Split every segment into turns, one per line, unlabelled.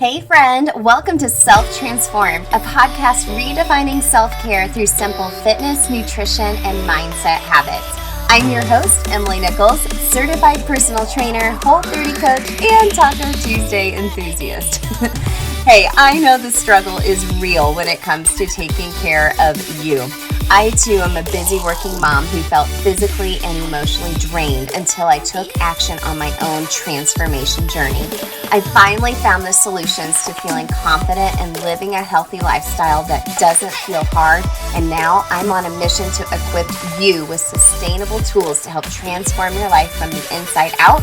Hey friend, welcome to Self-Transformed, a podcast redefining self-care through simple fitness, nutrition, and mindset habits. I'm your host, Emily Nichols, certified personal trainer, Whole30 coach, and Taco Tuesday enthusiast. Hey, I know the struggle is real when it comes to taking care of you. I too am a busy working mom who felt physically and emotionally drained until I took action on my own transformation journey. I finally found the solutions to feeling confident and living a healthy lifestyle that doesn't feel hard, and now I'm on a mission to equip you with sustainable tools to help transform your life from the inside out,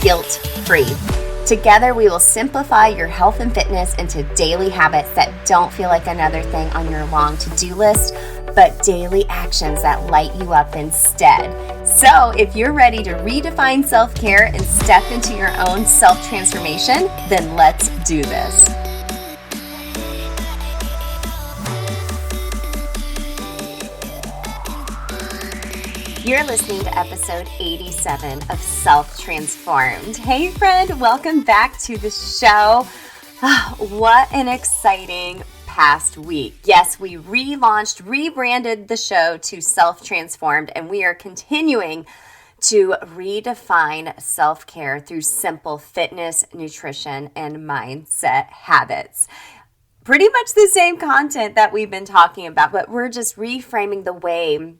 guilt-free. Together, we will simplify your health and fitness into daily habits that don't feel like another thing on your long to-do list, but daily actions that light you up instead. So if you're ready to redefine self-care and step into your own self-transformation, then let's do this. You're listening to episode 87 of Self-Transformed. Hey friend, welcome back to the show. What an exciting past week. Yes, we rebranded the show to Self-Transformed, and we are continuing to redefine self-care through simple fitness, nutrition, and mindset habits. Pretty much the same content that we've been talking about, but we're just reframing the way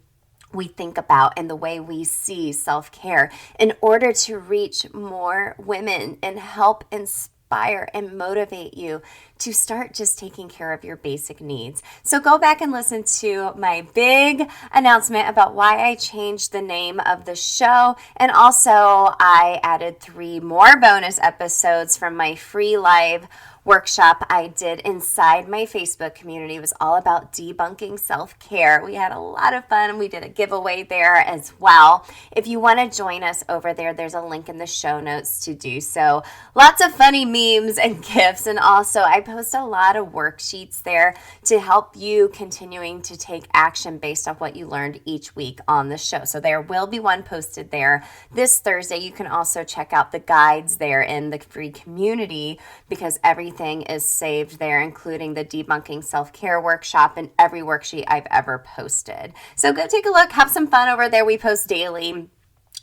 we think about and the way we see self-care in order to reach more women and help inspire and motivate you to start just taking care of your basic needs. So go back and listen to my big announcement about why I changed the name of the show. And also I added 3 more bonus episodes from my free live workshop I did inside my Facebook community. It was all about debunking self-care. We had a lot of fun. We did a giveaway there as well. If you want to join us over there, there's a link in the show notes to do so. Lots of funny memes and GIFs, and also I post a lot of worksheets there to help you continuing to take action based off what you learned each week on the show. So there will be one posted there this Thursday. You can also check out the guides there in the free community because everything is saved there, including the debunking self-care workshop and every worksheet I've ever posted. So go take a look, have some fun over there. We post daily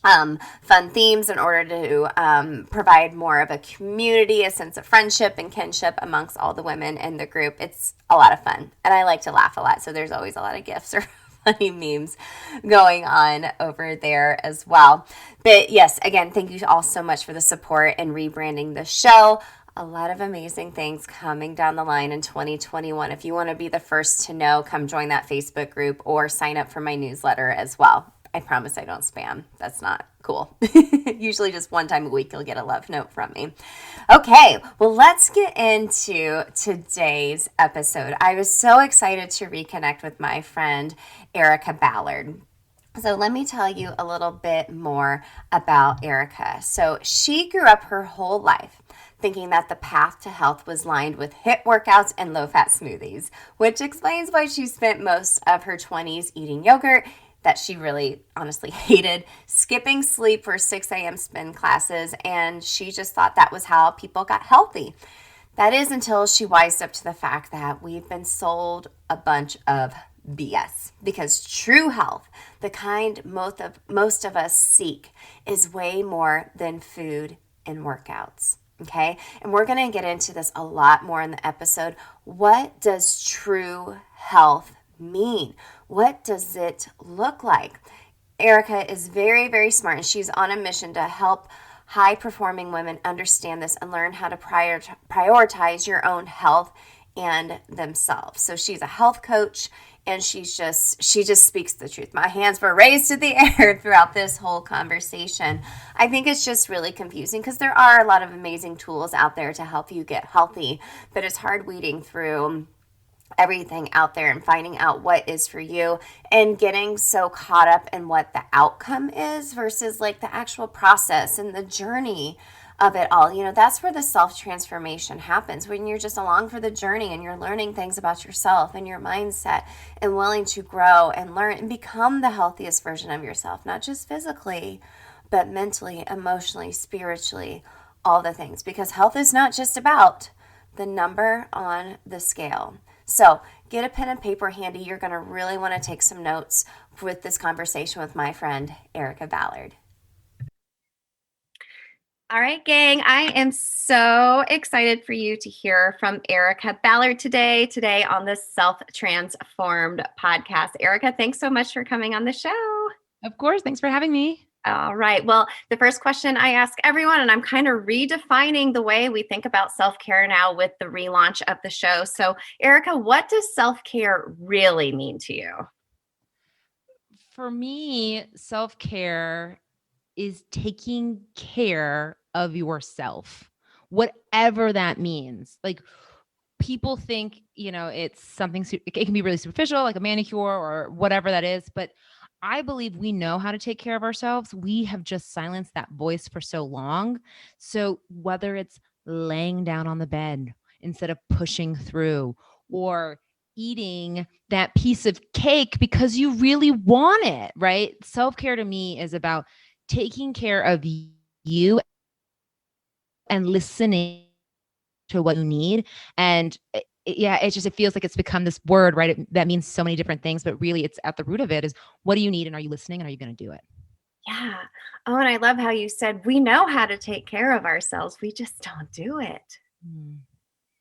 fun themes in order to provide more of a community, a sense of friendship and kinship amongst all the women in the group. It's a lot of fun, and I like to laugh a lot, so there's always a lot of gifts or funny memes going on over there as well. But yes, again, thank you all so much for the support and rebranding the show. A lot of amazing things coming down the line in 2021. If you want to be the first to know, come join that Facebook group or sign up for my newsletter as well. I promise I don't spam. That's not cool. Usually just one time a week you'll get a love note from me. Okay, well, let's get into today's episode. I was so excited to reconnect with my friend Erica Ballard. So let me tell you a little bit more about Erica. So she grew up her whole life thinking that the path to health was lined with HIIT workouts and low-fat smoothies, which explains why she spent most of her 20s eating yogurt that she really honestly hated, skipping sleep for 6 a.m. spin classes, and she just thought that was how people got healthy. That is until she wised up to the fact that we've been sold a bunch of BS, because true health, the kind most of us seek, is way more than food and workouts. Okay, and we're going to get into this a lot more in the episode. What does true health mean? What does it look like? Erica is very, very smart, and she's on a mission to help high-performing women understand this and learn how to prioritize your own health and themselves. So she's a health coach, and she just speaks the truth. My hands were raised to the air throughout this whole conversation. I think it's just really confusing because there are a lot of amazing tools out there to help you get healthy, but it's hard weeding through everything out there and finding out what is for you and getting so caught up in what the outcome is versus like the actual process and the journey of it all. You know, that's where the self-transformation happens, when you're just along for the journey and you're learning things about yourself and your mindset and willing to grow and learn and become the healthiest version of yourself, not just physically, but mentally, emotionally, spiritually, all the things. Because health is not just about the number on the scale. So get a pen and paper handy. You're going to really want to take some notes with this conversation with my friend, Erica Ballard. All right, gang, I am so excited for you to hear from Erica Ballard today on the Self Transformed podcast. Erica, thanks so much for coming on the show.
Of course. Thanks for having me.
All right. Well, the first question I ask everyone, and I'm kind of redefining the way we think about self-care now with the relaunch of the show. So, Erica, what does self-care really mean to you?
For me, self-care is taking care of yourself, whatever that means. Like, people think, it's something, it can be really superficial, like a manicure or whatever that is. But I believe we know how to take care of ourselves. We have just silenced that voice for so long. So whether it's laying down on the bed instead of pushing through, or eating that piece of cake because you really want it, right? Self-care to me is about taking care of you and listening to what you need. And it feels like it's become this word, right? That means so many different things, but really it's at the root of it is, what do you need? And are you listening? And are you going to do it?
Yeah. Oh, and I love how you said, we know how to take care of ourselves. We just don't do it.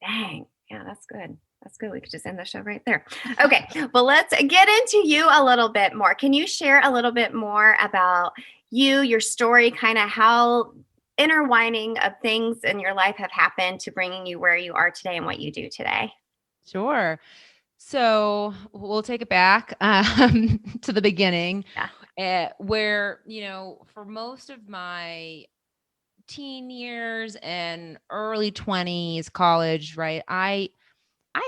Dang. Yeah, that's good. That's good. We could just end the show right there. Okay. Well, let's get into you a little bit more. Can you share a little bit more about you, your story, kind of how intertwining of things in your life have happened to bringing you where you are today and what you do today?
Sure. So we'll take it back to the beginning, where, for most of my teen years and early 20s, college, right, I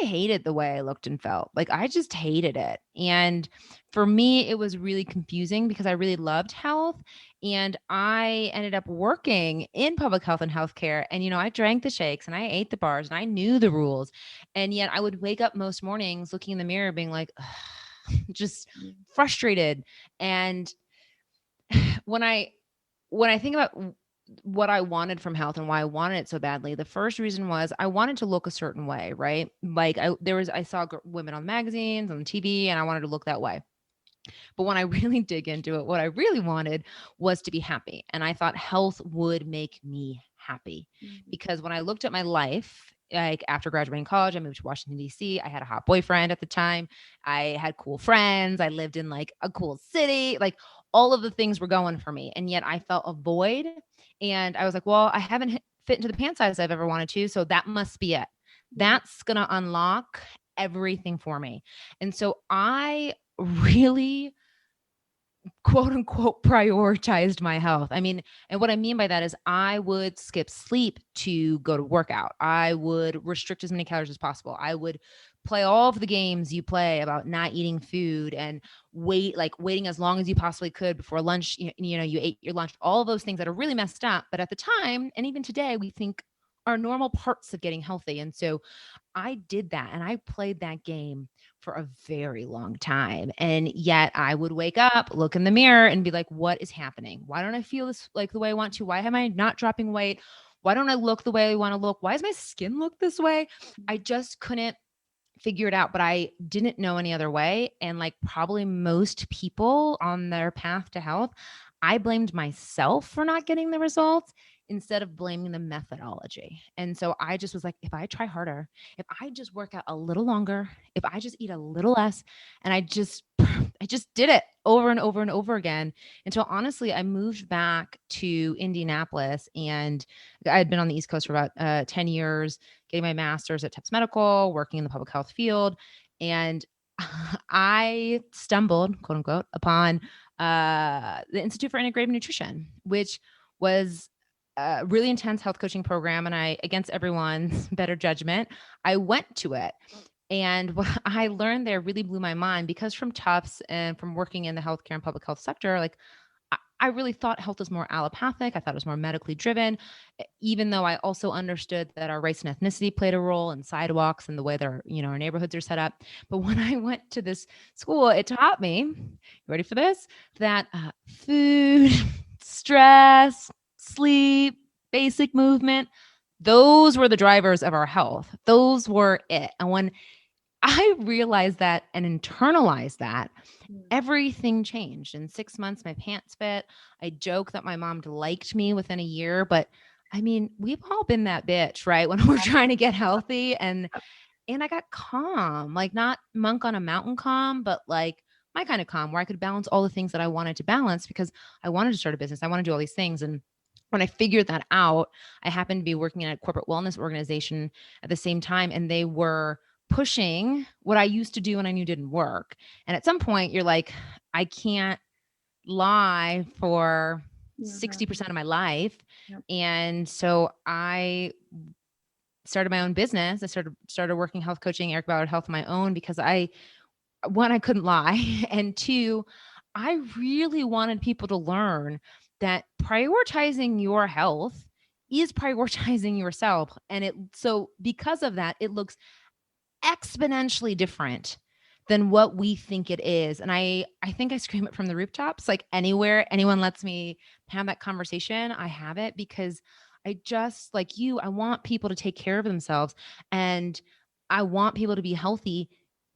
hated the way I looked and felt. Like, I just hated it. And for me, it was really confusing because I really loved health. And I ended up working in public health and healthcare. And, I drank the shakes and I ate the bars and I knew the rules. And yet I would wake up most mornings looking in the mirror being like, just frustrated. And when I think about what I wanted from health and why I wanted it so badly, the first reason was I wanted to look a certain way, right? Like, I saw women on magazines, on TV, and I wanted to look that way. But when I really dig into it, what I really wanted was to be happy. And I thought health would make me happy. Because when I looked at my life, like after graduating college, I moved to Washington, D.C. I had a hot boyfriend at the time. I had cool friends. I lived in like a cool city. Like, all of the things were going for me. And yet I felt a void. And I was like, well, I haven't fit into the pant size I've ever wanted to. So that must be it. That's going to unlock everything for me. And so I really, quote unquote, prioritized my health. I mean, and what I mean by that is I would skip sleep to go to workout. I would restrict as many calories as possible. I would play all of the games you play about not eating food and waiting as long as you possibly could before lunch. You ate your lunch, all of those things that are really messed up. But at the time, and even today, we think are normal parts of getting healthy. And so I did that and I played that game for a very long time. And yet I would wake up, look in the mirror and be like, what is happening? Why don't I feel this like the way I want to? Why am I not dropping weight? Why don't I look the way I want to look? Why does my skin look this way? I just couldn't figure it out, but I didn't know any other way. And like probably most people on their path to health, I blamed myself for not getting the results instead of blaming the methodology. And so I just was like, if I try harder, if I just work out a little longer, if I just eat a little less, and I just did it over and over and over again until honestly, I moved back to Indianapolis, and I had been on the East Coast for about 10 years, getting my master's at Tufts Medical, working in the public health field. And I stumbled, quote unquote, upon the Institute for Integrative Nutrition, which was a really intense health coaching program. And I, against everyone's better judgment, I went to it. And what I learned there really blew my mind, because from Tufts and from working in the healthcare and public health sector, like I really thought health was more allopathic. I thought it was more medically driven, even though I also understood that our race and ethnicity played a role in sidewalks and the way that our neighborhoods are set up. But when I went to this school, it taught me, you ready for this, that food, stress, sleep, basic movement, those were the drivers of our health. Those were it. And when I realized that and internalized that, everything changed. In 6 months, my pants fit. I joke that my mom liked me within a year, but I mean, we've all been that bitch, right? When we're trying to get healthy, and I got calm, like not monk on a mountain calm, but like my kind of calm where I could balance all the things that I wanted to balance because I wanted to start a business. I want to do all these things. And when I figured that out, I happened to be working in a corporate wellness organization at the same time, and they were pushing what I used to do and I knew didn't work. And at some point, you're like, I can't lie for 60% of my life.
Yep.
And so I started my own business. I started working health coaching, Eric Ballard Health on my own because one, I couldn't lie. And two, I really wanted people to learn that prioritizing your health is prioritizing yourself. And so because of that, it looks exponentially different than what we think it is. And I think I scream it from the rooftops, like anywhere anyone lets me have that conversation, I have it because I just like you, I want people to take care of themselves and I want people to be healthy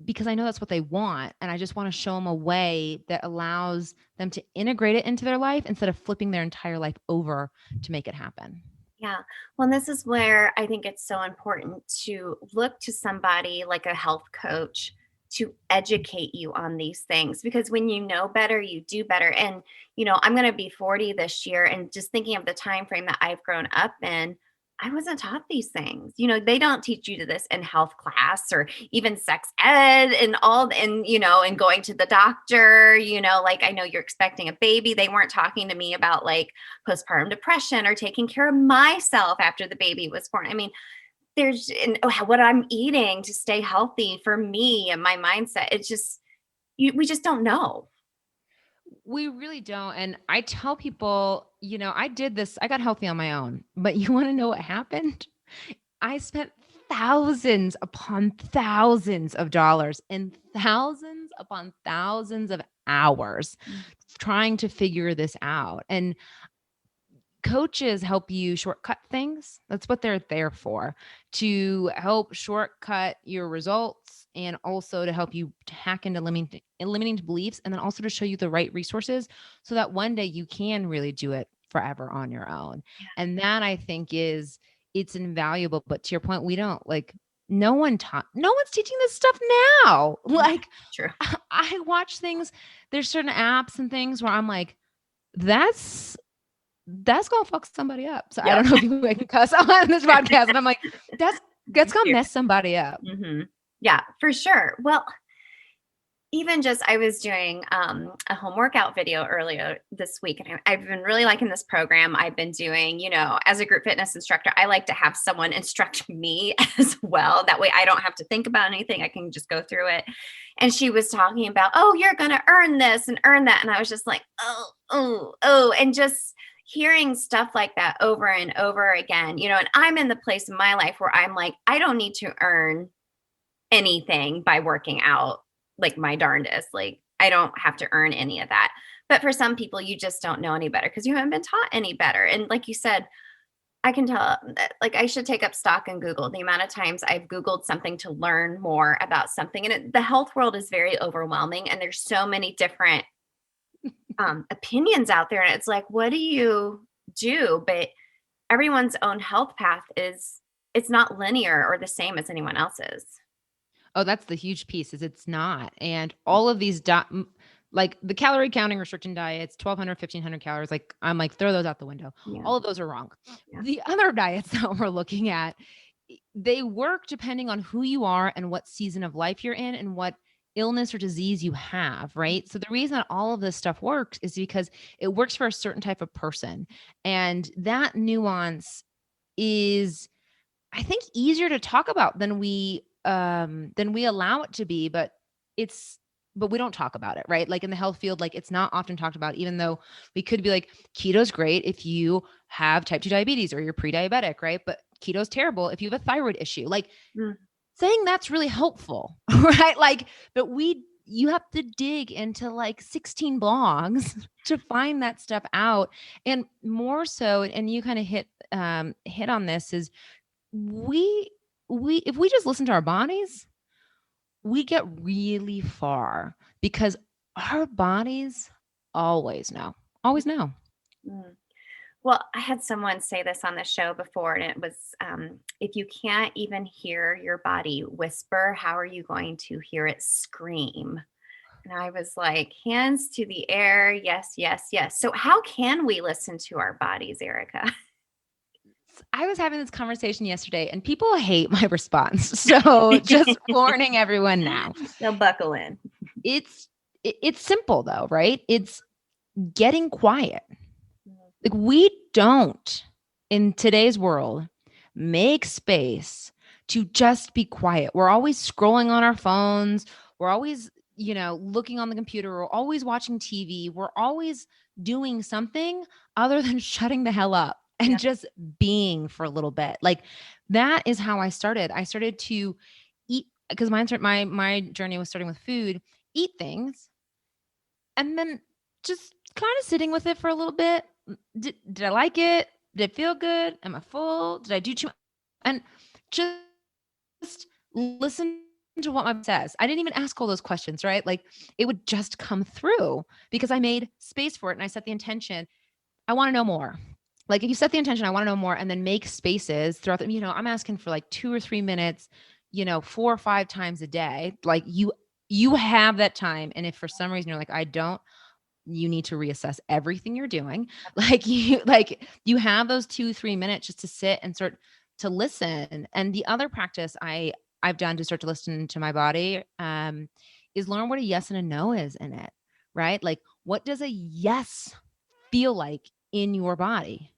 because I know that's what they want. And I just want to show them a way that allows them to integrate it into their life instead of flipping their entire life over to make it happen.
Yeah. Well, and this is where I think it's so important to look to somebody like a health coach to educate you on these things, because when you know better, you do better. And, I'm going to be 40 this year, and just thinking of the time frame that I've grown up in, I wasn't taught these things. They don't teach you this in health class or even sex ed and all, and going to the doctor, like I know you're expecting a baby. They weren't talking to me about like postpartum depression or taking care of myself after the baby was born. I mean, there's what I'm eating to stay healthy for me and my mindset. It's just, we just don't know.
We really don't. And I tell people, I did this, I got healthy on my own, but you want to know what happened? I spent thousands upon thousands of dollars and thousands upon thousands of hours trying to figure this out. And coaches help you shortcut things. That's what they're there for, to help shortcut your results and also to help you to hack into limiting beliefs, and then also to show you the right resources so that one day you can really do it forever on your own.
Yeah.
And that I think it's invaluable. But to your point, we don't no one's teaching this stuff now. Like,
true.
I watch things, there's certain apps and things where I'm like, that's gonna fuck somebody up. So I don't know if I can cuss on this podcast. And I'm like, that's gonna mess somebody up.
Mm-hmm. Yeah, for sure. Well, even just, I was doing a home workout video earlier this week, and I've been really liking this program I've been doing. As a group fitness instructor, I like to have someone instruct me as well. That way I don't have to think about anything. I can just go through it. And she was talking about, oh, you're going to earn this and earn that. And I was just like, oh, and just hearing stuff like that over and over again, and I'm in the place in my life where I'm like, I don't need to earn anything by working out like my darndest. Like, I don't have to earn any of that. But for some people, you just don't know any better because you haven't been taught any better. And like you said, I can tell that, like, I should take up stock in Google. The amount of times I've Googled something to learn more about something. And the health world is very overwhelming. And there's so many different opinions out there. And it's like, what do you do? But everyone's own health path it's not linear or the same as anyone else's.
Oh, that's the huge piece, is it's not. And all of these like the calorie counting restriction diets, 1,200, 1,500 calories, like I'm like, throw those out the window. Yeah. All of those are wrong. Yeah. The other diets that we're looking at, they work depending on who you are and what season of life you're in and what illness or disease you have, right? So the reason that all of this stuff works is because it works for a certain type of person. And that nuance is, I think, easier to talk about than we allow it to be, but we don't talk about it, right? Like in the health field, like it's not often talked about, even though we could be like, keto's great if you have type 2 diabetes or you're pre-diabetic, right? But keto's terrible if you have a thyroid issue. Like saying that's really helpful, right? Like, but you have to dig into like 16 blogs to find that stuff out. And more so, and you kind of hit hit on this is we if we just listen to our bodies, we get really far because our bodies always know.
Mm. Well, I had someone say this on the show before, and it was if you can't even hear your body whisper, how are you going to hear it scream? And I was like, hands to the air. Yes, yes, yes. So, how can we listen to our bodies, Erica?
I was having this conversation yesterday and people hate my response. So just warning everyone now.
They'll buckle in.
It's simple though, right? It's getting quiet. Like we don't in today's world make space to just be quiet. We're always scrolling on our phones. We're always, looking on the computer. We're always watching TV. We're always doing something other than shutting the hell up and just being for a little bit. Like that is how I started. I started to eat because my journey was starting with food, eat things, and then just kind of sitting with it for a little bit. Did I like it? Did it feel good? Am I full? Did I do too much? And just listen to what my body says. I didn't even ask all those questions, right? Like it would just come through because I made space for it and I set the intention. I want to know more. Like if you set the intention, I want to know more, and then make spaces throughout the, I'm asking for like 2 or 3 minutes, 4 or 5 times a day. Like you have that time. And if for some reason you're like, I don't, you need to reassess everything you're doing. Like you have those 2-3 minutes just to sit and start to listen. And the other practice I've done to start to listen to my body is learn what a yes and a no is in it, right? Like what does a yes feel like in your body?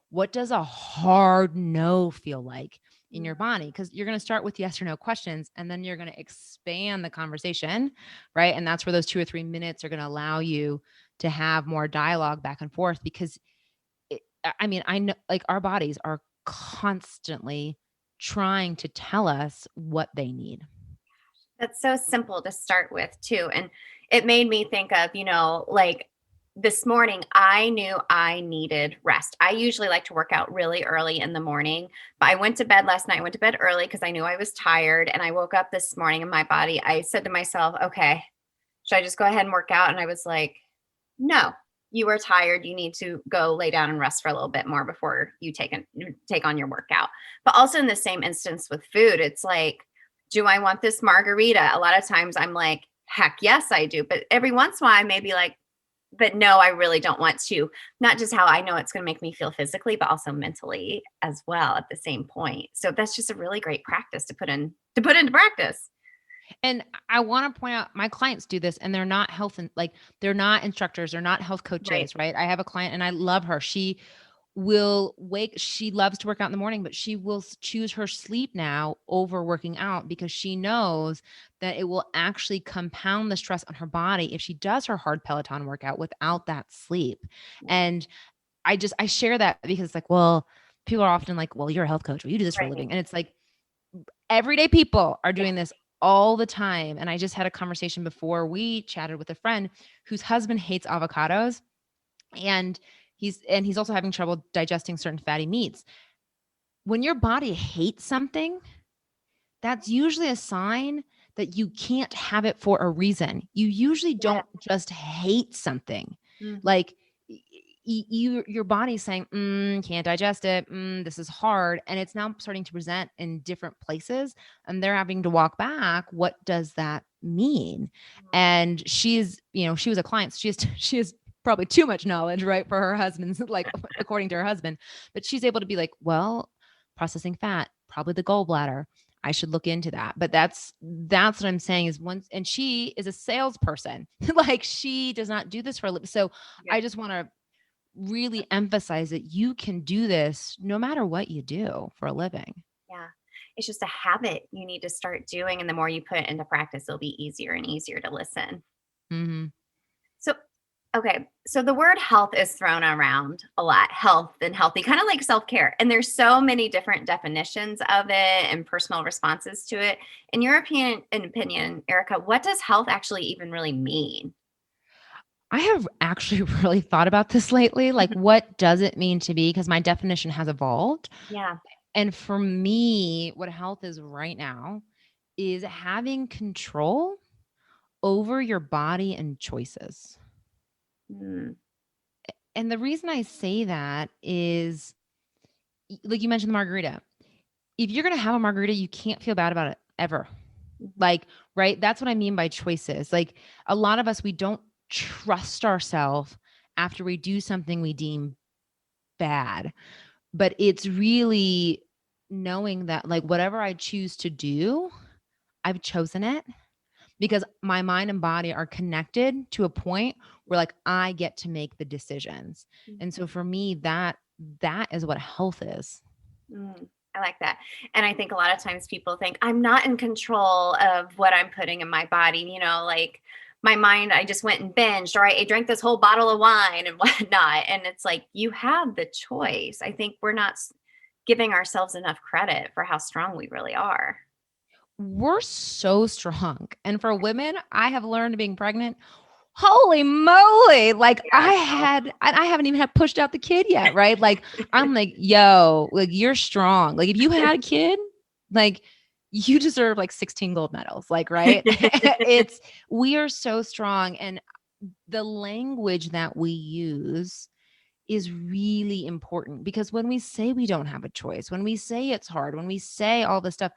What does a hard no feel like in your body? Because you're going to start with yes or no questions, and then you're going to expand the conversation, right? And that's where those 2 or 3 minutes are going to allow you to have more dialogue back and forth. Because I know like our bodies are constantly trying to tell us what they need.
That's so simple to start with, too. And it made me think of, like this morning, I knew I needed rest. I usually like to work out really early in the morning, but I went to bed last night. I went to bed early because I knew I was tired. And I woke up this morning and my body, I said to myself, okay, should I just go ahead and work out? And I was like, no, you are tired. You need to go lay down and rest for a little bit more before you take on your workout. But also in the same instance with food, it's like, do I want this margarita? A lot of times I'm like, heck yes, I do. But every once in a while I may be like, but no, I really don't want to. Not just how I know it's going to make me feel physically, but also mentally as well at the same point. So that's just a really great practice to put into practice.
And I want to point out my clients do this and they're not they're not instructors, they're not health coaches, right? I have a client and I love her. She loves to work out in the morning, but she will choose her sleep now over working out because she knows that it will actually compound the stress on her body if she does her hard Peloton workout without that sleep. And I share that because it's like, well, people are often like, well, you're a health coach. Well, you do this for a living. And it's like, everyday people are doing this all the time. And I just had a conversation before we chatted with a friend whose husband hates avocados. And he's also having trouble digesting certain fatty meats. When your body hates something, that's usually a sign that you can't have it for a reason. You usually don't just hate something. Mm-hmm. Like your body's saying, can't digest it. This is hard. And it's now starting to present in different places and they're having to walk back. What does that mean? Mm-hmm. And she was a client. So she has probably too much knowledge, right? For her husband's, like according to her husband, but she's able to be like, well, processing fat, probably the gallbladder. I should look into that. But that's what I'm saying is and she is a salesperson. Like she does not do this for a living. So I just want to really emphasize that you can do this no matter what you do for a living.
Yeah. It's just a habit you need to start doing. And the more you put it into practice, it'll be easier and easier to listen.
Mm-hmm.
Okay. So the word health is thrown around a lot, health and healthy, kind of like self-care. And there's so many different definitions of it and personal responses to it. In your opinion, Erica, what does health actually even really mean?
I have actually really thought about this lately. Like, what does it mean to be? Because my definition has evolved.
Yeah.
And for me, what health is right now is having control over your body and choices.
Mm.
And the reason I say that is, like you mentioned, the margarita. If you're going to have a margarita, you can't feel bad about it ever. Like, right? That's what I mean by choices. Like, a lot of us, we don't trust ourselves after we do something we deem bad. But it's really knowing that, like, whatever I choose to do, I've chosen it because my mind and body are connected to a point where, like, I get to make the decisions. And so for me, that is what health is.
I like that. And I think a lot of times people think I'm not in control of what I'm putting in my body, like my mind, I just went and binged, or I drank this whole bottle of wine and whatnot. And it's like, you have the choice. I think we're not giving ourselves enough credit for how strong we really are.
We're so strong. And for women, I have learned being pregnant. Holy moly. Like,
Yeah.
I haven't even had pushed out the kid yet. Right. Like, I'm like, yo, like, you're strong. Like, if you had a kid, like, you deserve like 16 gold medals. Like, right. We are so strong. And the language that we use is really important, because when we say we don't have a choice, when we say it's hard, when we say all this stuff,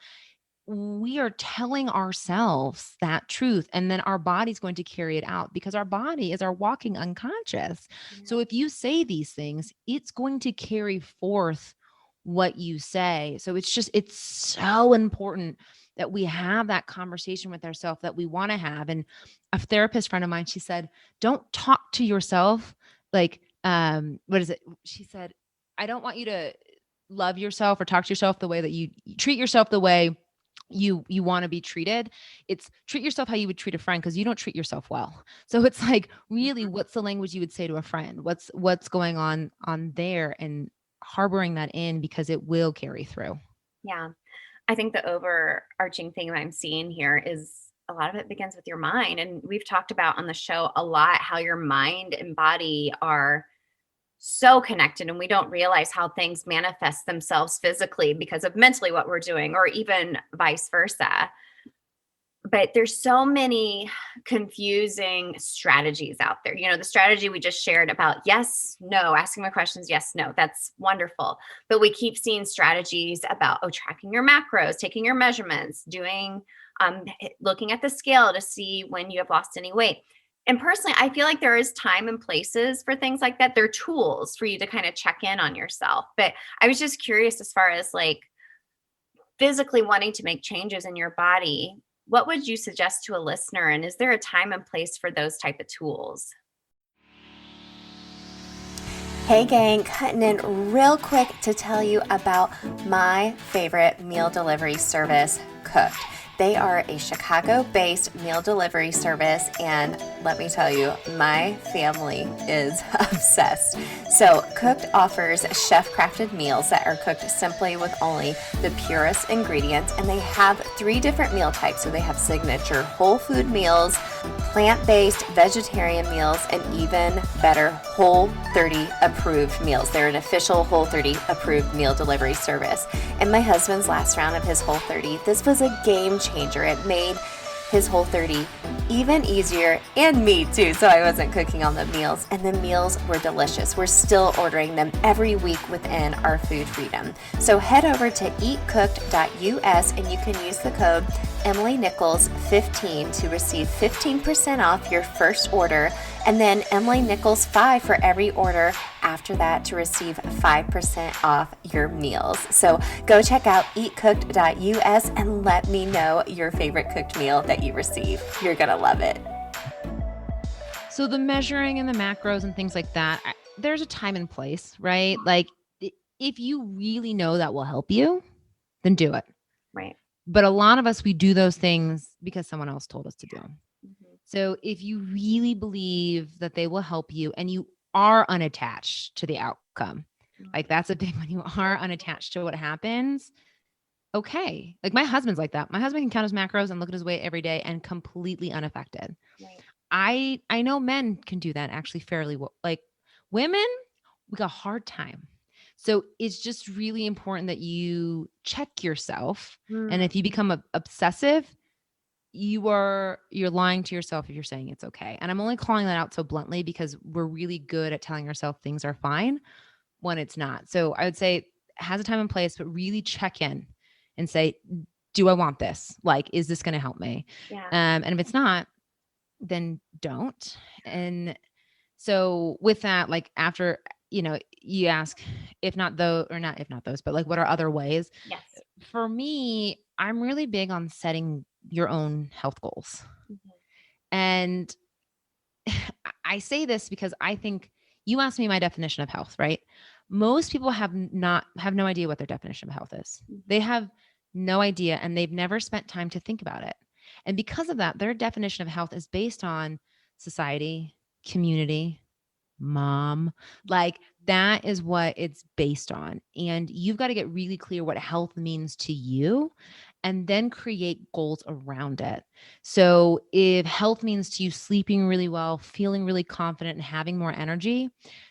we are telling ourselves that truth, and then our body's going to carry it out, because our body is our walking unconscious. So if you say these things, it's going to carry forth what you say. So it's so important that we have that conversation with ourselves that we want to have. And a therapist friend of mine, she said, don't talk to yourself like, what is it? She said, I don't want you to love yourself or talk to yourself the way that you treat yourself the way you want to be treated. It's treat yourself how you would treat a friend, because you don't treat yourself well. So it's like, really, what's the language you would say to a friend? What's going on there, and harboring that in, because it will carry through.
Yeah. I think the overarching thing that I'm seeing here is a lot of it begins with your mind. And we've talked about on the show a lot how your mind and body are so connected, and we don't realize how things manifest themselves physically because of mentally what we're doing, or even vice versa. But there's so many confusing strategies out there. The strategy we just shared about yes, no, asking my questions, yes, no, that's wonderful. But we keep seeing strategies about, tracking your macros, taking your measurements, doing, looking at the scale to see when you have lost any weight. And personally, I feel like there is time and places for things like that. They're tools for you to kind of check in on yourself. But I was just curious, as far as like physically wanting to make changes in your body, what would you suggest to a listener? And is there a time and place for those type of tools? Hey gang, cutting in real quick to tell you about my favorite meal delivery service, Cooked. They are a Chicago-based meal delivery service, and let me tell you, my family is obsessed. So Cooked offers chef-crafted meals that are cooked simply with only the purest ingredients, and they have 3 different meal types. So they have signature whole food meals, plant-based vegetarian meals, and even better, Whole30 approved meals. They're an official Whole30 approved meal delivery service. And my husband's last round of his Whole30, this was a game changer. It made his Whole30 even easier, and me too, so I wasn't cooking all the meals, and the meals were delicious. We're still ordering them every week within our food freedom. So head over to eatcooked.us and you can use the code EmilyNichols15 to receive 15% off your first order, and then Emily Nichols 5 for every order after that to receive 5% off your meals. So go check out eatcooked.us and let me know your favorite cooked meal that you receive. You're gonna love it.
So the measuring and the macros and things like that, there's a time and place, right? Like, if you really know that will help you, then do it.
Right.
But a lot of us, we do those things because someone else told us to do them. So if you really believe that they will help you, and you are unattached to the outcome, like, that's a big one. You are unattached to what happens. Okay. Like, my husband's like that. My husband can count his macros and look at his weight every day and completely unaffected.
Right.
I know men can do that actually fairly well. Like women, we got a hard time. So it's just really important that you check yourself. And if you become obsessive, you're lying to yourself if you're saying it's okay. And I'm only calling that out so bluntly because we're really good at telling ourselves things are fine when it's not. So I would say it has a time and place, but really check in and say, do I want this? Like, is this going to help me?
Yeah.
And if it's not, then don't. And so with that, like after, you ask if not though, or not if not those, but like what are other ways?
Yes.
For me, I'm really big on setting your own health goals. And I say this because I think you asked me my definition of health, right? Most people have no idea what their definition of health is. They have no idea and they've never spent time to think about it. And because of that, their definition of health is based on society, community, mom. Like that is what it's based on. And you've got to get really clear what health means to you and then create goals around it. So if health means to you sleeping really well, feeling really confident and having more energy,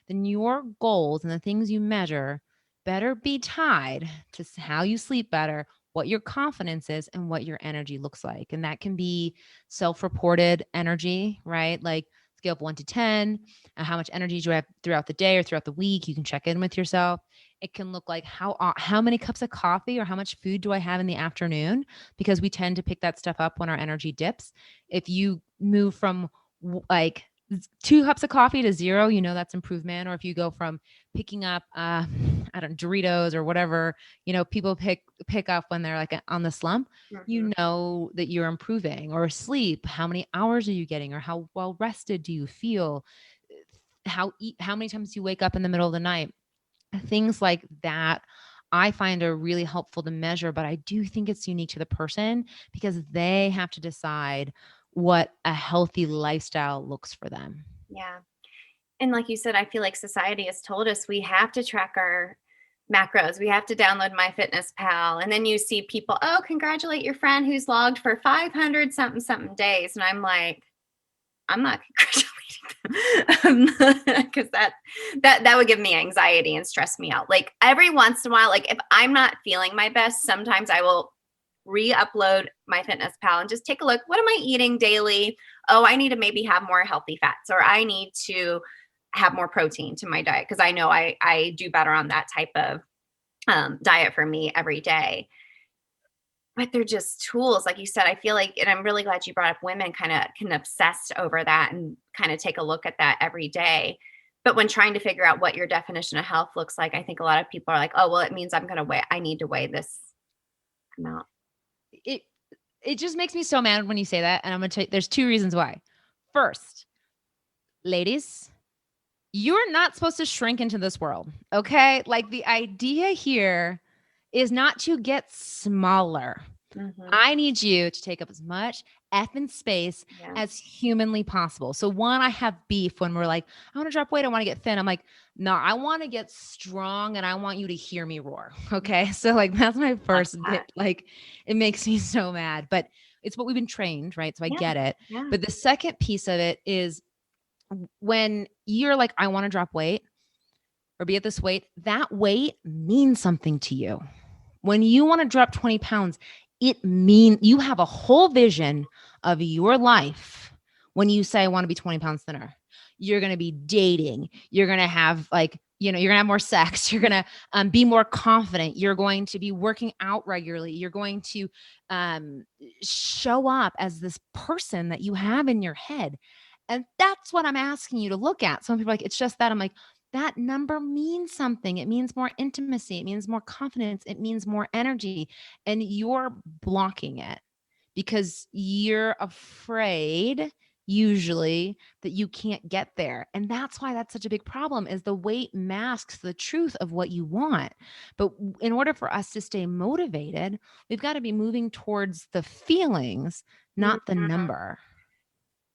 then your goals and the things you measure better be tied to how you sleep better, what your confidence is, and what your energy looks like. And that can be self-reported energy, right? Like scale of 1 to 10, how much energy do I have throughout the day or throughout the week? You can check in with yourself. It can look like how many cups of coffee or how much food do I have in the afternoon? Because we tend to pick that stuff up when our energy dips. If you move from like 2 cups of coffee to 0, that's improvement. Or if you go from picking up, I don't know, Doritos or whatever, people pick up when they're like on the slump, you know that you're improving. Or sleep, how many hours are you getting? Or how well rested do you feel? How many times do you wake up in the middle of the night? Things like that I find are really helpful to measure, but I do think it's unique to the person because they have to decide what a healthy lifestyle looks for them.
Yeah. And like you said, I feel like society has told us we have to track our macros. We have to download MyFitnessPal. And then you see people, oh, congratulate your friend who's logged for 500 something something days. And I'm like, I'm not congratulating them because that would give me anxiety and stress me out. Like every once in a while, like if I'm not feeling my best, sometimes I will re-upload MyFitnessPal and just take a look. What am I eating daily? Oh, I need to maybe have more healthy fats, or I need to have more protein to my diet because I know I do better on that type of diet for me every day. But they're just tools. Like you said, I feel like, and I'm really glad you brought up women kind of can obsess over that and kind of take a look at that every day. But when trying to figure out what your definition of health looks like, I think a lot of people are like, oh, well, it means I need to weigh this amount.
It just makes me so mad when you say that. And I'm going to tell you, there's 2 reasons why. First, ladies, you're not supposed to shrink into this world. Okay. Like the idea here is not to get smaller. I need you to take up as much effing space as humanly possible. So one, I have beef when we're like, I want to drop weight. I want to get thin. I'm like, no, I want to get strong and I want you to hear me roar. Okay. So like, that's my first bit. Like it makes me so mad, but it's what we've been trained, right? So I get it. But the second piece of it is when you're like, I want to drop weight or be at this weight, that weight means something to you. When you want to drop 20 pounds, it means you have a whole vision of your life. When you say, I want to be 20 pounds thinner, you're going to be dating. You're going to have you're going to have more sex. You're going to be more confident. You're going to be working out regularly. You're going to show up as this person that you have in your head. And that's what I'm asking you to look at. Some people are like, it's just that. I'm like, that number means something. It means more intimacy. It means more confidence. It means more energy. And you're blocking it because you're afraid usually that you can't get there. And that's why that's such a big problem is the weight masks the truth of what you want. But in order for us to stay motivated, we've got to be moving towards the feelings, not the number.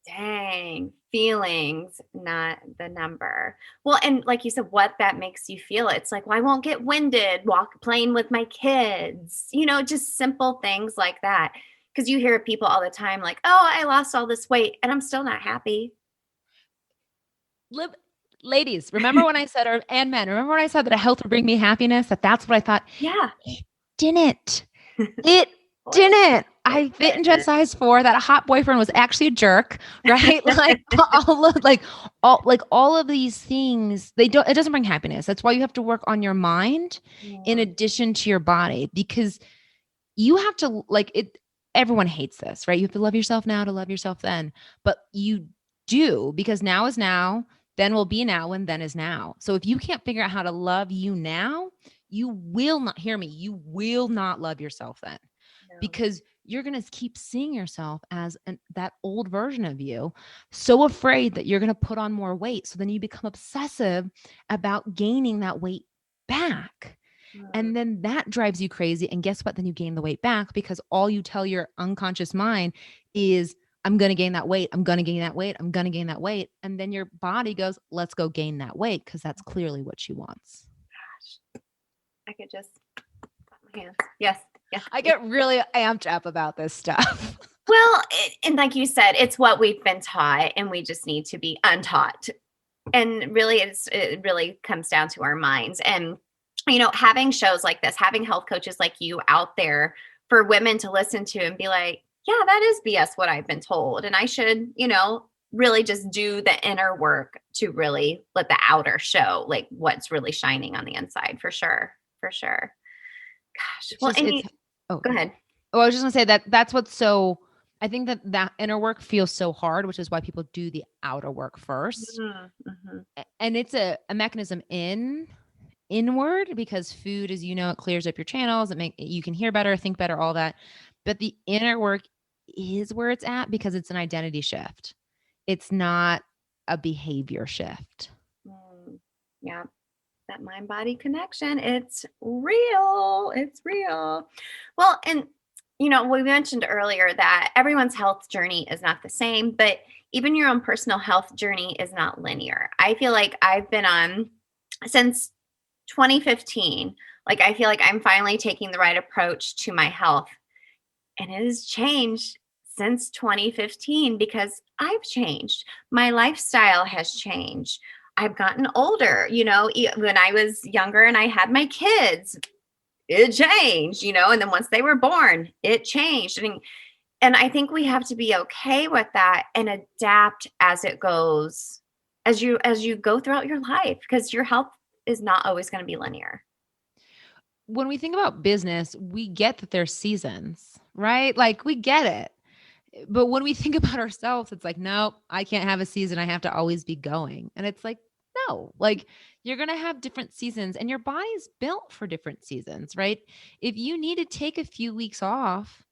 Dang, feelings, not the number. Well, and like you said, what that makes you feel. It's like, well, I won't get winded playing with my kids, just simple things like that. Because you hear people all the time like, oh, I lost all this weight and I'm still not happy.
Ladies, remember when I said, and men, remember when I said that health would bring me happiness? That's what I thought.
Yeah.
It didn't. It didn't. I fit into a size 4. That hot boyfriend was actually a jerk, right? all of these things, it doesn't bring happiness. That's why you have to work on your mind in addition to your body, because you have to everyone hates this, right? You have to love yourself now to love yourself then. But you do, because now is now, then will be now, and then is now. So if you can't figure out how to love you now, you will not, hear me, you will not love yourself then. No. Because you're going to keep seeing yourself as that old version of you, so afraid that you're going to put on more weight. So then you become obsessive about gaining that weight back. And then that drives you crazy. And guess what? Then you gain the weight back, because all you tell your unconscious mind is, I'm going to gain that weight. I'm going to gain that weight. I'm going to gain that weight. And then your body goes, let's go gain that weight, because that's clearly what she wants.
Gosh, I could just clap my hands. Yes. Yes.
I get really amped up about this stuff.
Well, and like you said, it's what we've been taught, and we just need to be untaught. And really, it really comes down to our minds. And having shows like this, having health coaches like you out there for women to listen to and be like, yeah, that is BS what I've been told. And I should, really just do the inner work to really let the outer show like what's really shining on the inside, for sure. For sure. Gosh. Well, go ahead.
Oh, I was just gonna say that's what's so, I think that inner work feels so hard, which is why people do the outer work first. Mm-hmm. And it's a mechanism inward, because food, as you know, it clears up your channels, you can hear better, think better, all that. But the inner work is where it's at, because it's an identity shift. It's not a behavior shift.
Yeah. That mind body connection. It's real. It's real. Well, and we mentioned earlier that everyone's health journey is not the same, but even your own personal health journey is not linear. I feel like I've been on since 2015. Like, I feel like I'm finally taking the right approach to my health. And it has changed since 2015 because I've changed. My lifestyle has changed. I've gotten older. When I was younger and I had my kids, it changed, and then once they were born, it changed. And I think we have to be okay with that and adapt as it goes, as you go throughout your life, because your health is not always going to be linear.
When we think about business, we get that there's seasons, right? Like, we get it. But when we think about ourselves, it's like, no, I can't have a season. I have to always be going. And it's like, no, like, you're going to have different seasons, and your body's built for different seasons, right? If you need to take a few weeks off,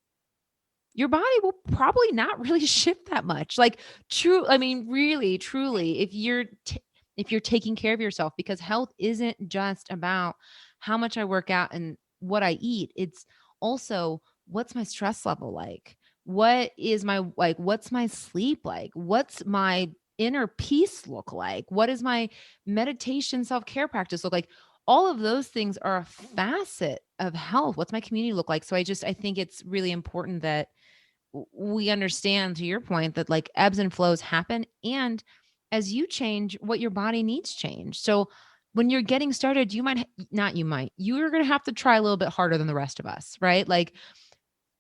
your body will probably not really shift that much. Like, really, truly, if you're taking care of yourself, because health isn't just about how much I work out and what I eat. It's also, what's my stress level like? What's my sleep like? What's my inner peace look like? What is my meditation self-care practice look like? All of those things are a facet of health. What's my community look like? So I think it's really important that we understand, to your point, that like ebbs and flows happen. And as you change, what your body needs change. So when you're getting started, you're going to have to try a little bit harder than the rest of us, right?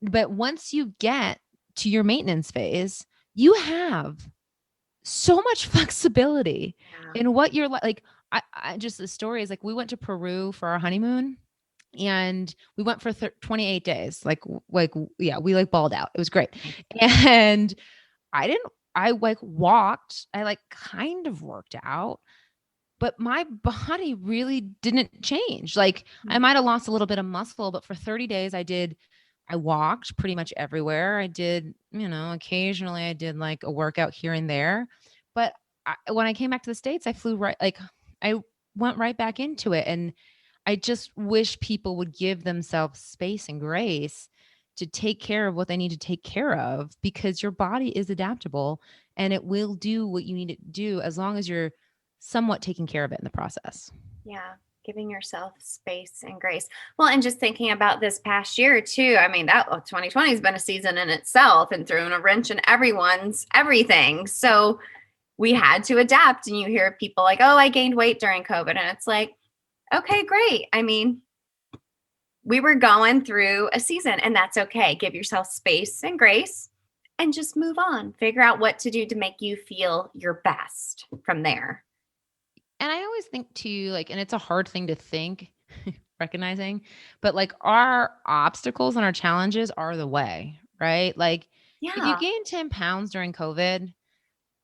But once you get to your maintenance phase, you have so much flexibility in what you're like. I just, the story is like, we went to Peru for our honeymoon, and we went for 28 days. We balled out. It was great. And I walked, I kind of worked out, but my body really didn't change. Like, I might've lost a little bit of muscle, but for 30 days I walked pretty much everywhere. I did, occasionally I did like a workout here and there, but when I came back to the States, I went right back into it. And I just wish people would give themselves space and grace to take care of what they need to take care of, because your body is adaptable and it will do what you need it to do, as long as you're somewhat taking care of it in the process.
Yeah. Giving yourself space and grace. Well, and just thinking about this past year too. I mean, that 2020 has been a season in itself and thrown a wrench in everyone's everything. So we had to adapt. And you hear people like, oh, I gained weight during COVID. And it's like, okay, great. I mean, we were going through a season and that's okay. Give yourself space and grace and just move on. Figure out what to do to make you feel your best from there.
And I always think too, like, and it's a hard thing to think, recognizing, but like our obstacles and our challenges are the way, right? Like if you
Yeah.
gain 10 pounds during COVID,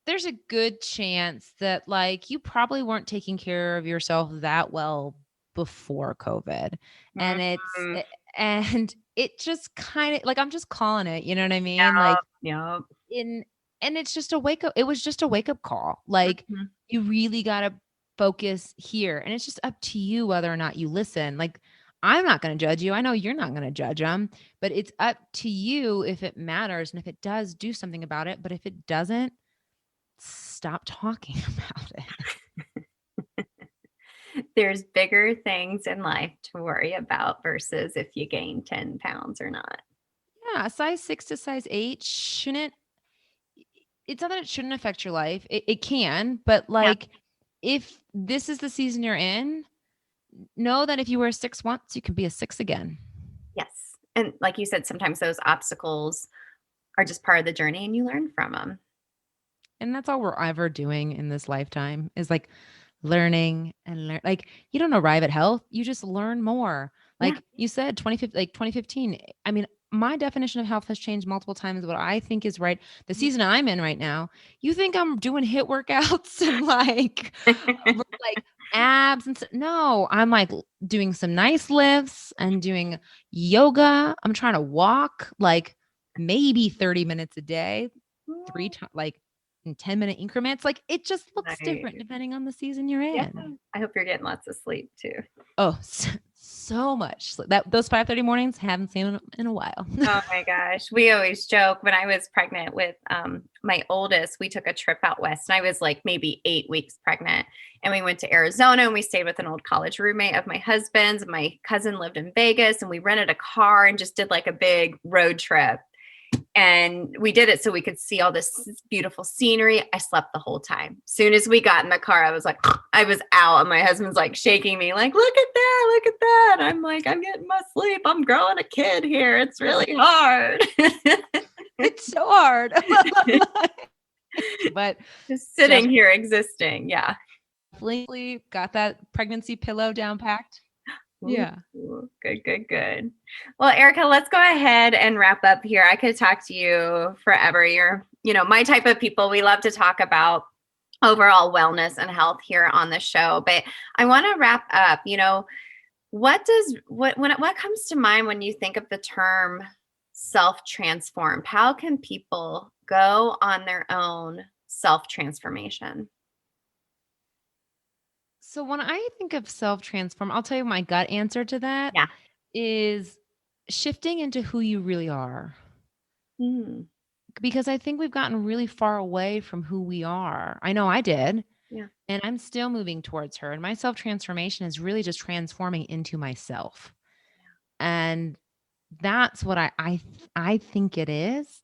there's a good chance that like you probably weren't taking care of yourself that well before COVID. And
Mhm.
and it just kind of like, I'm just calling it, you know what I mean? Like
Yep. Yep.
in, and it's just a wake up. It was just a wake up call. Like
Mhm.
you really got to focus here. And it's just up to you whether or not you listen. Like I'm not going to judge you. I know you're not going to judge them, but it's up to you if it matters. And if it does, do something about it. But if it doesn't, stop talking about it.
There's bigger things in life to worry about versus if you gain 10 pounds or not.
Yeah, a size 6 to size 8 shouldn't, it's not that it shouldn't affect your life. It can, but
Yeah.
like if this is the season you're in, know that if you were a 6 once, you can be a 6 again.
Yes. And like you said, sometimes those obstacles are just part of the journey and you learn from them.
And that's all we're ever doing in this lifetime is like learning and learn. Like you don't arrive at health, you just learn more.
Yeah.
Like you said, 2015. I mean, my definition of health has changed multiple times. What I think is right, the season I'm in right now, you think I'm doing HIIT workouts and like abs and no, I'm like doing some nice lifts and doing yoga. I'm trying to walk like maybe 30 minutes a day, 3 times, like in 10-minute increments. Like it just looks different
Nice.
depending on the season you're
Yeah.
in.
I hope you're getting lots of sleep too.
Oh, so much. That those 5:30 mornings haven't seen in a while.
Oh my gosh. We always joke when I was pregnant with my oldest, we took a trip out west and I was like maybe 8 weeks pregnant. And we went to Arizona and we stayed with an old college roommate of my husband's. My cousin lived in Vegas and we rented a car and just did like a big road trip. And we did it so we could see all this beautiful scenery. I slept the whole time. Soon as we got in the car, I was like, I was out. And my husband's like shaking me, like, look at that, look at that. I'm like, I'm getting my sleep. I'm growing a kid here. It's really hard.
It's so hard. But
just sitting here existing. Yeah.
definitely got that pregnancy pillow down packed. Yeah.
Ooh, good, good, good. Well, Erica, let's go ahead and wrap up here. I could talk to you forever. You're, my type of people. We love to talk about overall wellness and health here on the show, but I want to wrap up. What comes to mind when you think of the term self-transformed? How can people go on their own self-transformation?
So when I think of self-transform, I'll tell you my gut answer to that
Yeah.
is shifting into who you really are.
Mm.
Because I think we've gotten really far away from who we are. I know I did.
Yeah.
And I'm still moving towards her. And my self-transformation is really just transforming into myself. And that's what I think it is.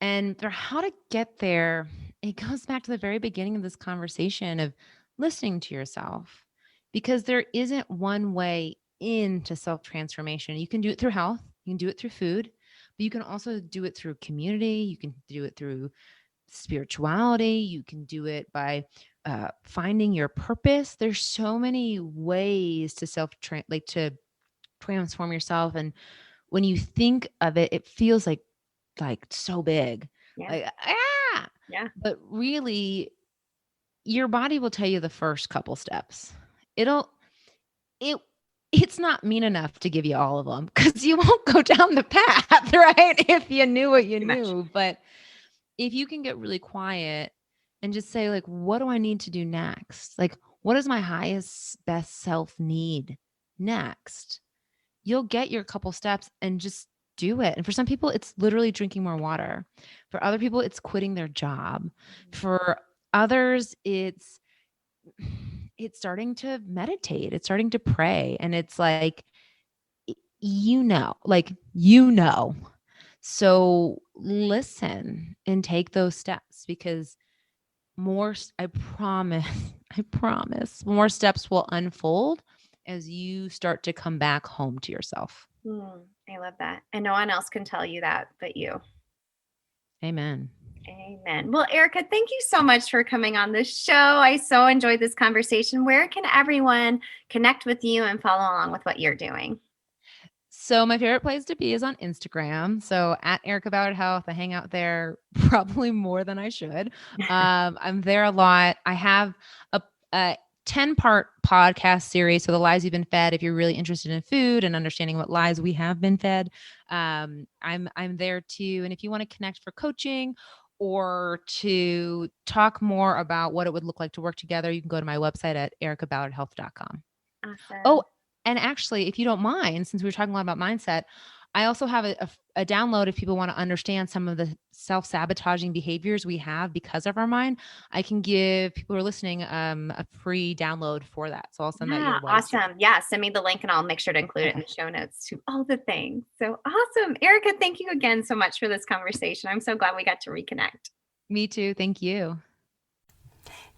And for how to get there, it goes back to the very beginning of this conversation of listening to yourself, because there isn't one way into self-transformation. You can do it through health, you can do it through food, but you can also do it through community. You can do it through spirituality. You can do it by finding your purpose. There's so many ways to to transform yourself. And when you think of it, it feels like so big.
Yeah.
Like,
Yeah.
But really, your body will tell you the first couple steps. It's not mean enough to give you all of them because you won't go down the path, right? If you knew what you knew. But if you can get really quiet and just say, like, what do I need to do next? Like, what does my highest, best self need next? You'll get your couple steps and just do it. And for some people, it's literally drinking more water. For other people, it's quitting their job. For others, it's it's starting to meditate, it's starting to pray. And it's like, so listen and take those steps, because I promise, I promise, more steps will unfold as you start to come back home to yourself.
I love that. And no one else can tell you that but you.
Amen.
Amen. Well, Erica, thank you so much for coming on the show. I so enjoyed this conversation. Where can everyone connect with you and follow along with what you're doing?
So my favorite place to be is on Instagram. So at Erica Ballard Health, I hang out there probably more than I should. I'm there a lot. I have a 10-part podcast series. So the lies you've been fed, if you're really interested in food and understanding what lies we have been fed, I'm there too. And if you want to connect for coaching or to talk more about what it would look like to work together, you can go to my website at ericaballardhealth.com.
Awesome.
Oh, and actually, if you don't mind, since we were talking a lot about mindset, I also have a download if people want to understand some of the self-sabotaging behaviors we have because of our mind. I can give people who are listening a free download for that. So I'll send that your way.
Awesome. Yeah, send me the link and I'll make sure to include it in the show notes to all the things. So awesome. Erica, thank you again so much for this conversation. I'm so glad we got to reconnect.
Me too. Thank you.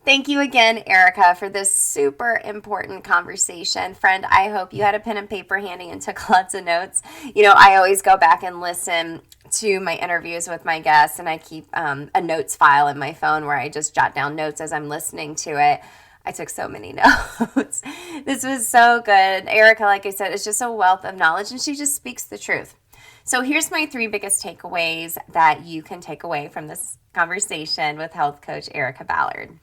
Thank you again, Erica, for this super important conversation. Friend, I hope you had a pen and paper handy and took lots of notes. I always go back and listen to my interviews with my guests, and I keep a notes file in my phone where I just jot down notes as I'm listening to it. I took so many notes. This was so good. Erica, like I said, is just a wealth of knowledge, and she just speaks the truth. So here's my 3 biggest takeaways that you can take away from this conversation with health coach Erica Ballard.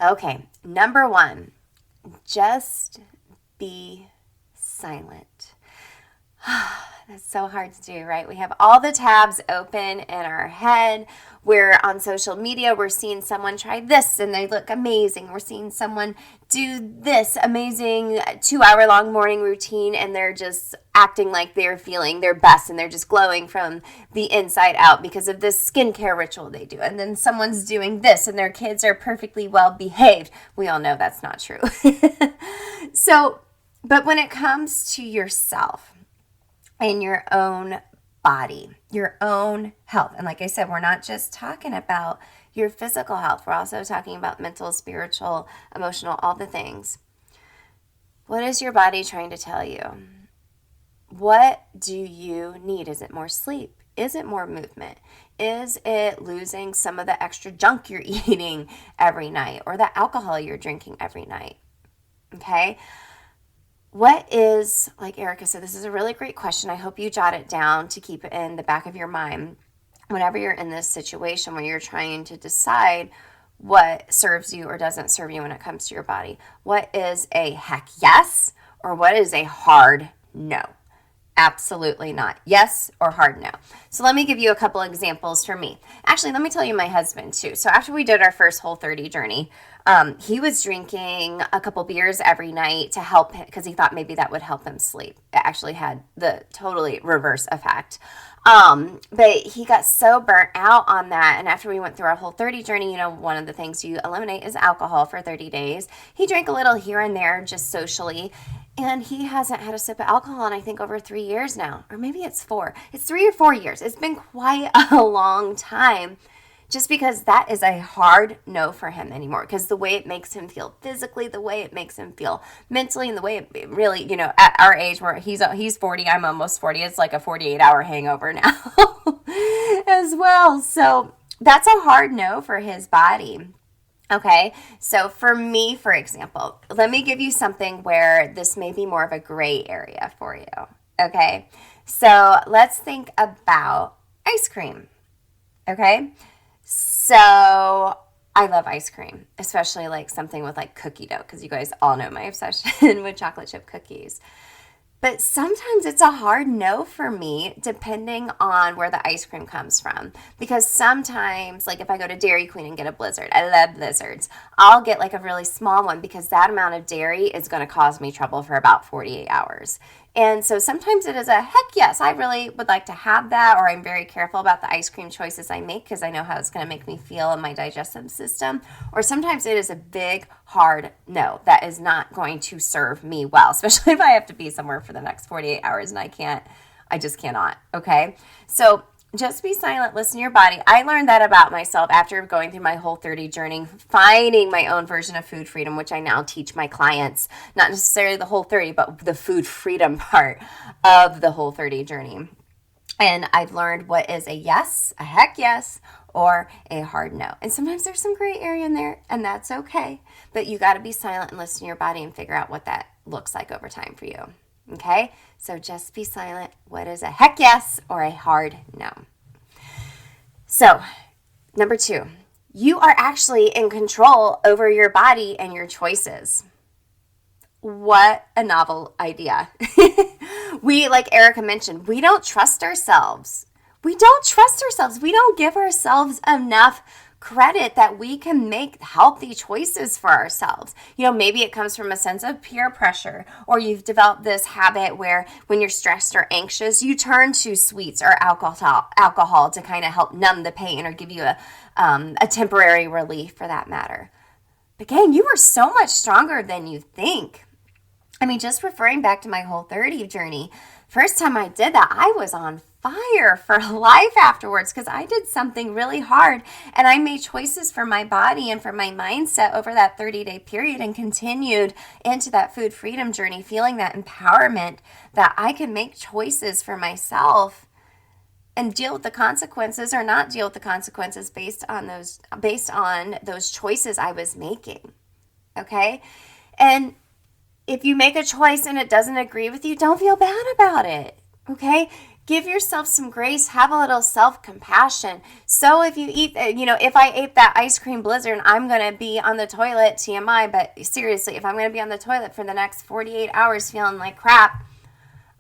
Okay, number 1, just be silent. That's so hard to do, right? We have all the tabs open in our head. We're on social media. We're seeing someone try this and they look amazing. We're seeing someone do this amazing 2-hour-long morning routine and they're just acting like they're feeling their best and they're just glowing from the inside out because of this skincare ritual they do. And then someone's doing this and their kids are perfectly well behaved. We all know that's not true. But when it comes to yourself, in your own body, your own health. And like I said, we're not just talking about your physical health. We're also talking about mental, spiritual, emotional, all the things. What is your body trying to tell you? What do you need? Is it more sleep? Is it more movement? Is it losing some of the extra junk you're eating every night or the alcohol you're drinking every night? Okay. What is, like Erica said, this is a really great question. I hope you jot it down to keep it in the back of your mind whenever you're in this situation where you're trying to decide what serves you or doesn't serve you when it comes to your body. What is a heck yes or what is a hard no? Absolutely not. Yes or hard no. So let me give you a couple examples for me. Actually, let me tell you my husband too. So after we did our first Whole30 journey, he was drinking a couple beers every night to help him because he thought maybe that would help him sleep. It actually had the totally reverse effect. But he got so burnt out on that. And after we went through our Whole30 journey, one of the things you eliminate is alcohol for 30 days. He drank a little here and there just socially. And he hasn't had a sip of alcohol in, I think, over 3 years now. Or maybe it's 4. It's 3 or 4 years. It's been quite a long time. Just because that is a hard no for him anymore. Because the way it makes him feel physically, the way it makes him feel mentally, and the way it really, at our age where he's 40, I'm almost 40, it's like a 48-hour hangover now as well. So that's a hard no for his body. Okay, so for me, for example, let me give you something where this may be more of a gray area for you. Okay, so let's think about ice cream. Okay, so I love ice cream, especially like something with like cookie dough, because you guys all know my obsession with chocolate chip cookies. But sometimes it's a hard no for me, depending on where the ice cream comes from. Because sometimes, like if I go to Dairy Queen and get a Blizzard, I love Blizzards, I'll get like a really small one because that amount of dairy is going to cause me trouble for about 48 hours. And so sometimes it is a heck yes, I really would like to have that, or I'm very careful about the ice cream choices I make because I know how it's going to make me feel in my digestive system. Or sometimes it is a big, hard no that is not going to serve me well, especially if I have to be somewhere for the next 48 hours and I just cannot. Okay. So just be silent, listen to your body. I learned that about myself after going through my Whole30 journey, finding my own version of food freedom, which I now teach my clients, not necessarily the Whole30, but the food freedom part of the Whole30 journey. And I've learned what is a yes, a heck yes, or a hard no. And sometimes there's some gray area in there, and that's okay. But you got to be silent and listen to your body and figure out what that looks like over time for you. Okay? So just be silent. What is a heck yes or a hard no? So, number 2, you are actually in control over your body and your choices. What a novel idea. We, like Erica mentioned, we don't trust ourselves. We don't give ourselves enough credit that we can make healthy choices for ourselves. Maybe it comes from a sense of peer pressure, or you've developed this habit where when you're stressed or anxious, you turn to sweets or alcohol to kind of help numb the pain or give you a temporary relief for that matter. But gang, you are so much stronger than you think. I mean, just referring back to my Whole30 journey, first time I did that, I was on fire for life afterwards because I did something really hard and I made choices for my body and for my mindset over that 30-day period and continued into that food freedom journey, feeling that empowerment that I can make choices for myself and deal with the consequences or not deal with the consequences based on those choices I was making. Okay? And if you make a choice and it doesn't agree with you, don't feel bad about it. Okay? Give yourself some grace. Have a little self-compassion. So if you eat, if I ate that ice cream blizzard, I'm going to be on the toilet, TMI, but seriously, if I'm going to be on the toilet for the next 48 hours feeling like crap,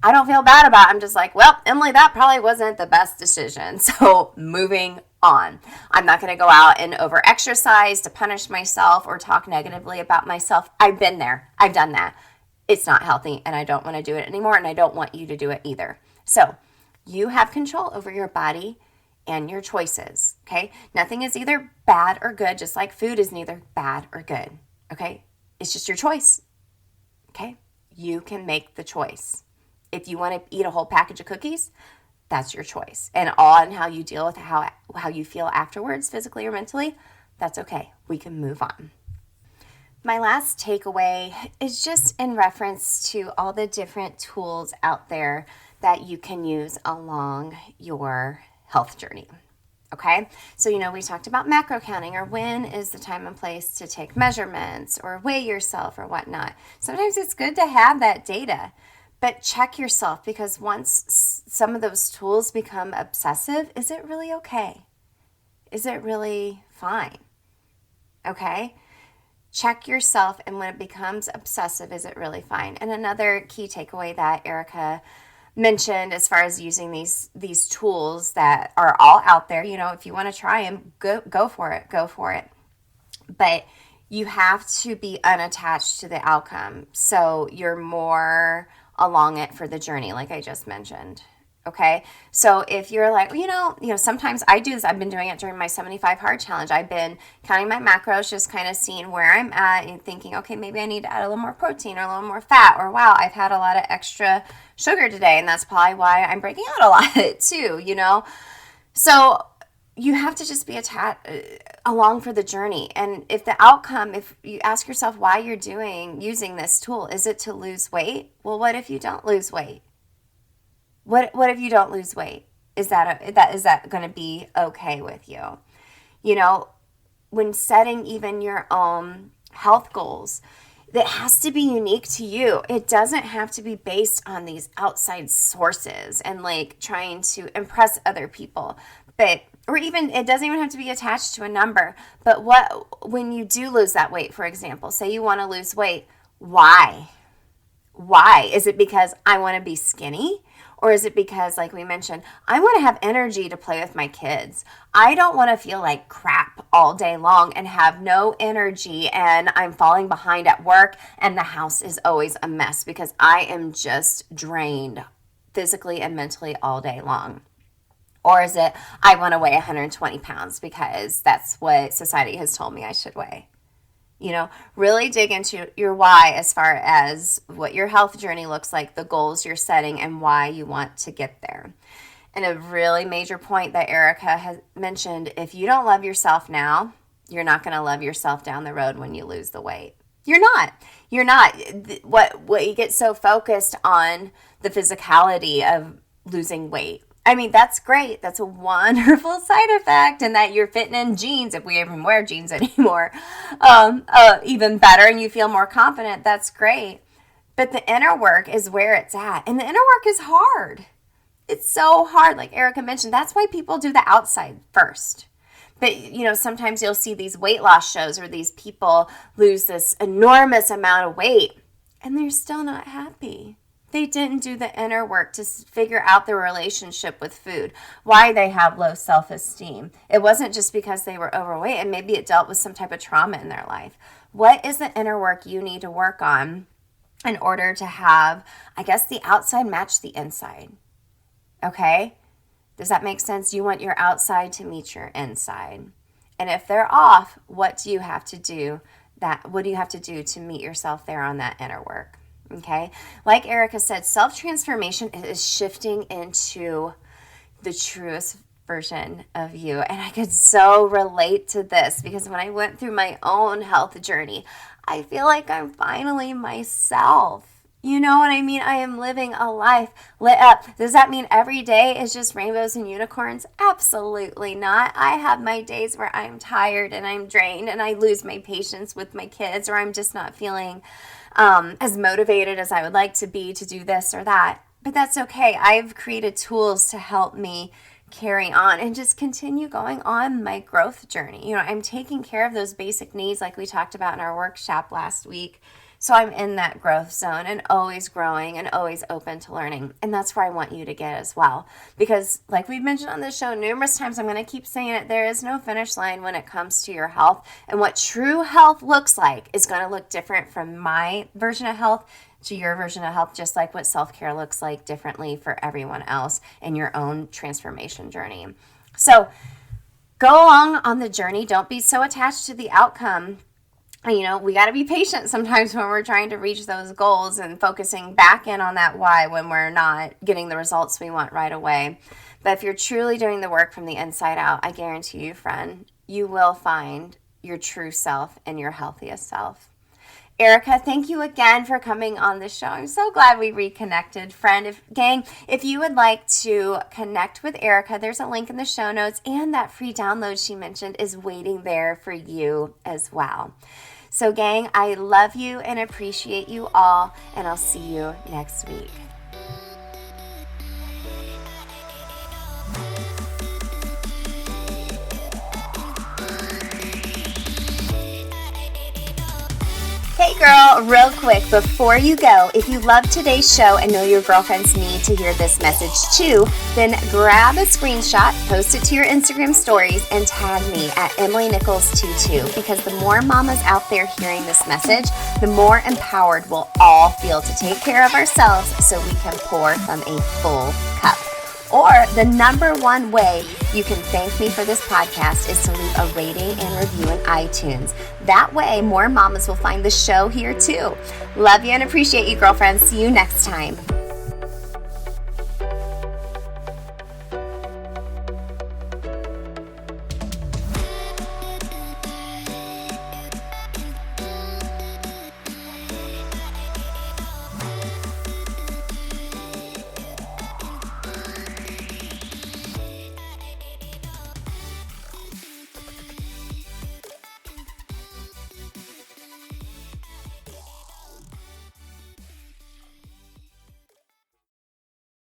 I don't feel bad about it. I'm just like, well, Emily, that probably wasn't the best decision. So moving on. I'm not going to go out and over-exercise to punish myself or talk negatively about myself. I've been there. I've done that. It's not healthy, and I don't want to do it anymore, and I don't want you to do it either. So you have control over your body and your choices, okay? Nothing is either bad or good, just like food is neither bad or good, okay? It's just your choice, okay? You can make the choice. If you want to eat a whole package of cookies, that's your choice. And on how you deal with how you feel afterwards, physically or mentally, that's okay. We can move on. My last takeaway is just in reference to all the different tools out there that you can use along your health journey. Okay, so we talked about macro counting, or when is the time and place to take measurements or weigh yourself or whatnot. Sometimes it's good to have that data, but check yourself, because once some of those tools become obsessive, is it really okay? Is it really fine? Okay? Check yourself, and when it becomes obsessive, is it really fine? And another key takeaway that Erica mentioned as far as using these tools that are all out there, if you want to try them, go for it. But you have to be unattached to the outcome, so you're more along it for the journey, like I just mentioned. Okay, so if you're like, sometimes I do this. I've been doing it during my 75 hard challenge. I've been counting my macros, just kind of seeing where I'm at and thinking, okay, maybe I need to add a little more protein or a little more fat, or wow, I've had a lot of extra sugar today, and that's probably why I'm breaking out a lot too, So you have to just be along for the journey. And if the outcome, if you ask yourself why you're using this tool, is it to lose weight? Well, what if you don't lose weight? What if you don't lose weight? Is that going to be okay with you? When setting even your own health goals, that has to be unique to you. It doesn't have to be based on these outside sources and like trying to impress other people. Or even, it doesn't even have to be attached to a number. But when you do lose that weight, for example, say you want to lose weight, why? Why? Is it because I want to be skinny? Or is it because, like we mentioned, I want to have energy to play with my kids? I don't want to feel like crap all day long and have no energy, and I'm falling behind at work and the house is always a mess because I am just drained physically and mentally all day long. Or is it, I want to weigh 120 pounds because that's what society has told me I should weigh? You know, really dig into your why as far as what your health journey looks like, the goals you're setting, and why you want to get there. And a really major point that Erica has mentioned, if you don't love yourself now, you're not going to love yourself down the road when you lose the weight. You're not. What you get so focused on the physicality of losing weight. I mean, that's great. That's a wonderful side effect, and that you're fitting in jeans, if we even wear jeans anymore, even better, and you feel more confident. That's great. But the inner work is where it's at, and the inner work is hard. It's so hard, like Erica mentioned. That's why people do the outside first. But, sometimes you'll see these weight loss shows where these people lose this enormous amount of weight, and they're still not happy. They didn't do the inner work to figure out their relationship with food, why they have low self-esteem. It wasn't just because they were overweight, and maybe it dealt with some type of trauma in their life. What is the inner work you need to work on in order to have, I guess, the outside match the inside? Okay? Does that make sense? You want your outside to meet your inside. And if they're off, what do you have to do? What do you have to do to meet yourself there on that inner work? Okay, like Erica said, self-transformation is shifting into the truest version of you. And I could so relate to this because when I went through my own health journey, I feel like I'm finally myself. You know what I mean? I am living a life lit up. Does that mean every day is just rainbows and unicorns? Absolutely not. I have my days where I'm tired and I'm drained and I lose my patience with my kids, or I'm just not feeling as motivated as I would like to be to do this or that. But that's okay. I've created tools to help me carry on and just continue going on my growth journey. I'm taking care of those basic needs like we talked about in our workshop last week. So I'm in that growth zone and always growing and always open to learning. And that's where I want you to get as well. Because like we've mentioned on this show numerous times, I'm going to keep saying it, there is no finish line when it comes to your health. And what true health looks like is going to look different from my version of health to your version of health, just like what self-care looks like differently for everyone else in your own transformation journey. So go along on the journey. Don't be so attached to the outcome. We got to be patient sometimes when we're trying to reach those goals and focusing back in on that why when we're not getting the results we want right away. But if you're truly doing the work from the inside out, I guarantee you, friend, you will find your true self and your healthiest self. Erica, thank you again for coming on the show. I'm so glad we reconnected, friend. If you would like to connect with Erica, there's a link in the show notes, and that free download she mentioned is waiting there for you as well. So gang, I love you and appreciate you all, and I'll see you next week. Hey girl, real quick, before you go, if you love today's show and know your girlfriends need to hear this message too, then grab a screenshot, post it to your Instagram stories, and tag me at EmilyNichols22, because the more mamas out there hearing this message, the more empowered we'll all feel to take care of ourselves so we can pour from a full cup. Or the number one way you can thank me for this podcast is to leave a rating and review in iTunes. That way, more mamas will find the show here too. Love you and appreciate you, girlfriends. See you next time.